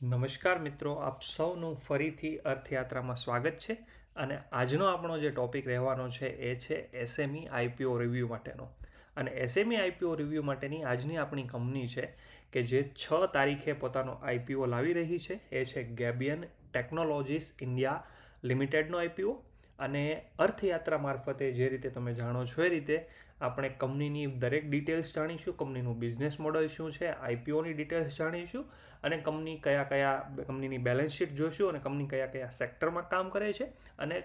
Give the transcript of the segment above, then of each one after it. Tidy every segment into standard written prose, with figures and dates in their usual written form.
નમસ્કાર મિત્રો, આપ સૌનું ફરીથી અર્થયાત્રામાં સ્વાગત છે. અને આજનો આપણો જે ટોપિક રહેવાનો છે એ છે એસએમઈ આઈપીઓ રિવ્યૂ માટેનો. અને એસએમઈ આઈપીઓ રિવ્યૂ માટેની આજની આપણી કંપની છે કે જે 6 તારીખે પોતાનો આઈપીઓ લાવી રહી છે એ છે ગેબિયન ટેકનોલોજીસ ઇન્ડિયા લિમિટેડનો આઈપીઓ. અને અર્થયાત્રા મારફતે જે રીતે તમે જાણો છો એ રીતે આપણે કંપનીની દરેક ડિટેલ્સ જાણીશું, કંપનીનું બિઝનેસ મોડલ શું છે, આઈપીઓની ડિટેલ્સ જાણીશું અને કંપનીની બેલેન્સ શીટ જોઈશું અને કંપની કયા કયા સેક્ટરમાં કામ કરે છે અને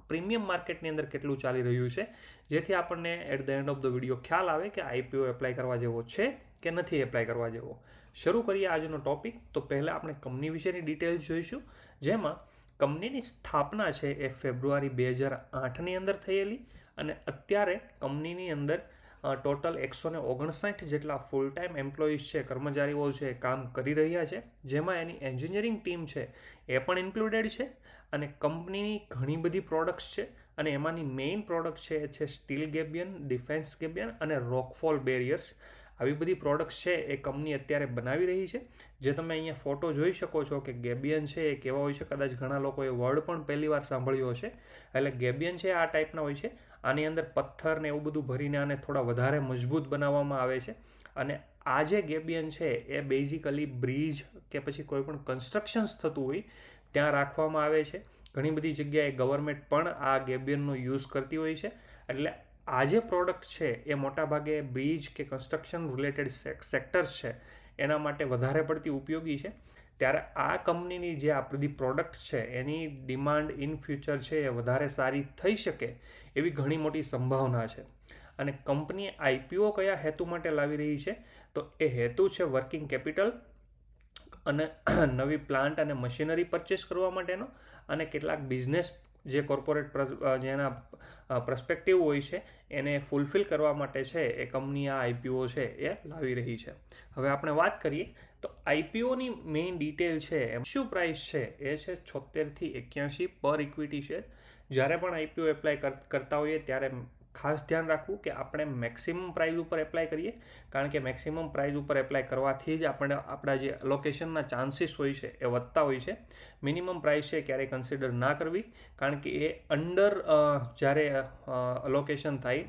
પ્રીમિયમ માર્કેટની અંદર કેટલું ચાલી રહ્યું છે, જેથી આપણને at the end of the video ખ્યાલ આવે કે આઈપીઓ એપ્લાય કરવા જેવો છે કે નથી એપ્લાય કરવા જેવો. શરૂ કરીએ આજનો ટોપિક. તો પહેલાં આપણે કંપની વિશેની ડિટેલ્સ જોઈશું, જેમાં કંપનીની સ્થાપના છે એ ફેબ્રુઆરી 2008ની અંદર થયેલી અને અત્યારે કંપનીની અંદર ટોટલ 159 જેટલા ફૂલ ટાઈમ એમ્પ્લોઈઝ છે, કર્મચારીઓ છે, કામ કરી રહ્યા છે, જેમાં એની એન્જિનિયરિંગ ટીમ છે એ પણ ઇન્ક્લુડેડ છે. અને કંપનીની ઘણી બધી પ્રોડક્ટ્સ છે અને એમાંની મેઇન પ્રોડક્ટ છે એ છે સ્ટીલ ગેબિયન, ડિફેન્સ ગેબિયન અને રોકફોલ બેરિયર્સ. આવી બધી પ્રોડક્ટ્સ છે એ કંપની અત્યારે બનાવી રહી છે. જે તમે અહીંયા ફોટો જોઈ શકો છો કે ગેબિયન છે એ કેવા હોય છે, કદાચ ઘણા લોકોએ વર્ડ પણ પહેલી વાર સાંભળ્યો હશે. એટલે ગેબિયન છે આ ટાઈપના હોય છે. આની અંદર પથ્થર ને એવું બધું ભરીને આને થોડા વધારે મજબૂત બનાવવામાં આવે છે. અને આ જે ગેબિયન છે એ બેઝિકલી બ્રિજ કે પછી કોઈ પણ કન્સ્ટ્રક્શન્સ થતું હોય ત્યાં રાખવામાં આવે છે. ઘણી બધી જગ્યાએ ગવર્મેન્ટ પણ આ ગેબિયનનો યુઝ કરતી હોય છે. એટલે આ જે પ્રોડક્ટ છે એ મોટાભાગે બ્રિજ કે કન્સ્ટ્રક્શન રિલેટેડ સેક્ટર્સ છે એના માટે વધારે પડતી ઉપયોગી છે. ત્યારે આ કંપનીની જે આ બધી પ્રોડક્ટ છે એની ડિમાન્ડ ઇન ફ્યુચર છે એ વધારે સારી થઈ શકે એવી ઘણી મોટી સંભાવના છે. અને કંપની આઈપીઓ કયા હેતુ માટે લાવી રહી છે, તો એ હેતુ છે વર્કિંગ કેપિટલ અને નવી પ્લાન્ટ અને મશીનરી પરચેસ કરવા માટેનો અને કેટલાક બિઝનેસ જે કોર્પોરેટ જેના પ્રસ્પેક્ટિવ હોય છે એને ફૂલફિલ કરવા માટે છે એ કંપની આ આઈપીઓ છે એ લાવી રહી છે. હવે આપણે વાત કરીએ તો આઈપીઓની મેઇન ડિટેલ છે એમ શું પ્રાઇસ છે એ છે 76 થી 81 પર ઇક્વિટી શેર. જ્યારે પણ આઈપીઓ એપ્લાય કરતા હોઈએ ત્યારે ખાસ ધ્યાન રાખવું કે આપણે મેક્સિમમ પ્રાઇસ ઉપર એપ્લાય કરીએ, કારણ કે મેક્સિમમ પ્રાઇસ ઉપર એપ્લાય કરવાથી જ આપણે આપણા જે અલોકેશનના ચાન્સીસ હોય છે એ વધતા હોય છે. મિનિમમ પ્રાઇસ છે ક્યારેય કન્સિડર ના કરવી, કારણ કે એ અંડર જ્યારે અલોકેશન થાય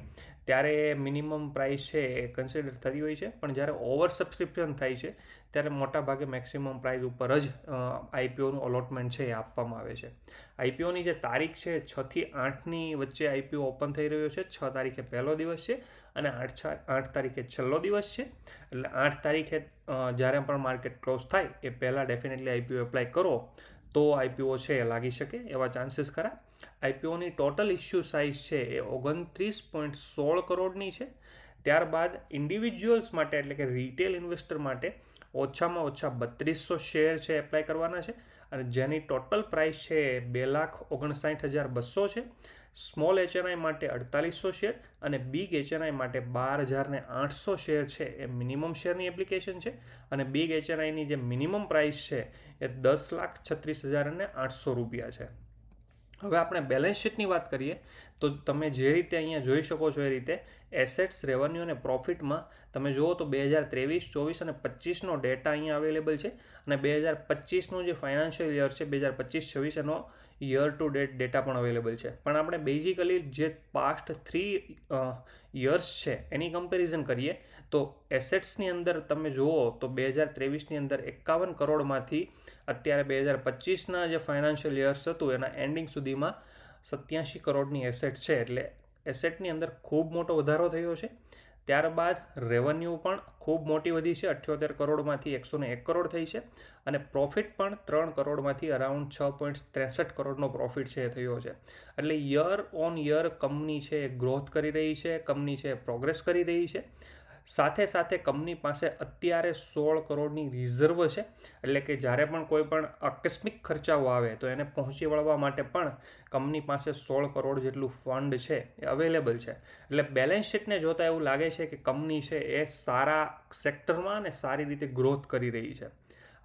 ત્યારે મિનિમમ પ્રાઇસ છે એ કન્સિડર થતી હોય છે, પણ જ્યારે ઓવર સબસ્ક્રિપ્શન થાય છે ત્યારે મોટાભાગે મેક્સિમમ પ્રાઇસ ઉપર જ આઈપીઓનું અલોટમેન્ટ છે એ આપવામાં આવે છે. આઈપીઓની જે તારીખ છે 6 થી 8ની વચ્ચે આઈપીઓ ઓપન થઈ રહ્યો છે. 6 તારીખે પહેલો દિવસ છે અને 8 તારીખે છેલ્લો દિવસ છે. એટલે 8 તારીખે જ્યારે પણ માર્કેટ ક્લોઝ થાય એ પહેલાં ડેફિનેટલી આઈપીઓ એપ્લાય કરો તો આઈપીઓ છે એ લાગી શકે એવા ચાન્સીસ ખરા. આઈપીઓની ટોટલ ઇસ્યુ સાઇઝ છે એ 29.16 કરોડની છે. ત્યારબાદ ઇન્ડિવિજ્યુઅલ્સ માટે એટલે કે રિટેલ ઇન્વેસ્ટર માટે ઓછામાં ઓછા 3200 શેર છે એપ્લાય કરવાના છે અને જેની ટોટલ પ્રાઇસ છે એ 2,59,200 છે. સ્મોલ એચએનઆઈ માટે 4800 શેર અને બિગ એચએનઆઈ માટે 12,800 શેર છે એ મિનિમમ શેરની એપ્લિકેશન છે. અને બિગ એચએનઆઈની જે મિનિમમ પ્રાઇસ છે એ 10,36,800 રૂપિયા છે. હવે આપણે બેલેન્સ શીટની વાત કરીએ તો તમે જે રીતે અહીંયા જોઈ શકો છો એ રીતે એસેટ્સ, રેવન્યુ અને પ્રોફિટમાં તમે જુઓ તો 2023, 24 અને 25નો ડેટા અહીંયા અવેલેબલ છે. અને 2025નું જે ફાઇનાન્શિયલ યર છે 2025-26 એનો યર ટુ ડેટ ડેટા પણ અવેલેબલ છે. પણ આપણે બેઝિકલી જે પાસ્ટ 3 યર્સ છે એની કમ્પેરિઝન કરીએ તો એસેટ્સની અંદર તમે જુઓ તો 2023ની અંદર 51 કરોડમાંથી અત્યારે 2025ના જે ફાઇનાન્શિયલ યર્સ હતું એના એન્ડિંગ સુધીમાં 87 કરોડની એસેટ છે. એટલે એસેટની અંદર ખૂબ મોટો વધારો થયો છે. ત્યારબાદ રેવન્યુ પણ ખૂબ મોટી વધી છે, 78 કરોડમાંથી 101 કરોડ થઈ છે. અને પ્રોફિટ પણ 3 કરોડમાંથી અરાઉન્ડ 6.63 કરોડનો પ્રોફિટ છે એ થયો છે. એટલે યર ઓન યર કંપની છે એ ગ્રોથ કરી રહી છે, કંપની છે પ્રોગ્રેસ કરી રહી છે. સાથે સાથે કંપની પાસે અત્યારે 16 કરોડની રિઝર્વ છે. એટલે કે જ્યારે પણ કોઈ પણ આકસ્મિક ખર્ચાઓ આવે તો એને પહોંચી વળવા માટે પણ કંપની પાસે 16 કરોડ જેટલું ફંડ છે એ અવેલેબલ છે. એટલે બેલેન્સ શીટને જોતાં એવું લાગે છે કે કંપની છે એ સારા સેક્ટરમાં અને સારી રીતે ગ્રોથ કરી રહી છે.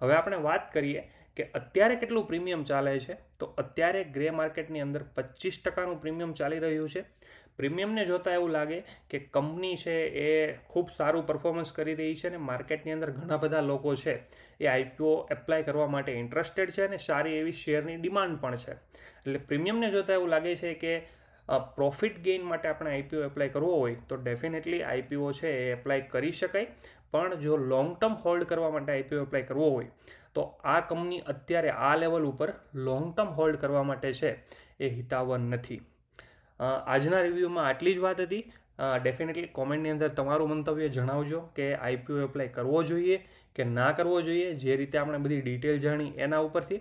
હવે આપણે વાત કરીએ કે અત્યારે કેટલું પ્રીમિયમ ચાલે છે, તો અત્યારે ગ્રે માર્કેટની અંદર 25%નું પ્રીમિયમ ચાલી રહ્યું છે. પ્રીમિયમને જોતાં એવું લાગે કે કંપની છે એ ખૂબ સારું પરફોર્મન્સ કરી રહી છે અને માર્કેટની અંદર ઘણા બધા લોકો છે એ આઈપીઓ એપ્લાય કરવા માટે ઇન્ટરેસ્ટેડ છે અને સારી એવી શેરની ડિમાન્ડ પણ છે. એટલે પ્રીમિયમને જોતાં એવું લાગે છે કે પ્રોફિટ ગેઇન માટે આપણે આઈપીઓ એપ્લાય કરવો હોય તો ડેફિનેટલી આઈપીઓ છે એ એપ્લાય કરી શકાય. પણ જો લોંગ ટર્મ હોલ્ડ કરવા માટે આઈપીઓ એપ્લાય કરવો હોય તો આ કંપની અત્યારે આ લેવલ ઉપર લોંગ ટર્મ હોલ્ડ કરવા માટે છે એ હિતાવહ નથી. આજના રિવ્યૂમાં આટલી જ વાત હતી. ડેફિનેટલી કોમેન્ટની અંદર તમારું મંતવ્ય જણાવજો કે આઈપીઓ એપ્લાય કરવો જોઈએ કે ના કરવો જોઈએ. જે રીતે આપણે બધી ડિટેલ જાણી એના ઉપરથી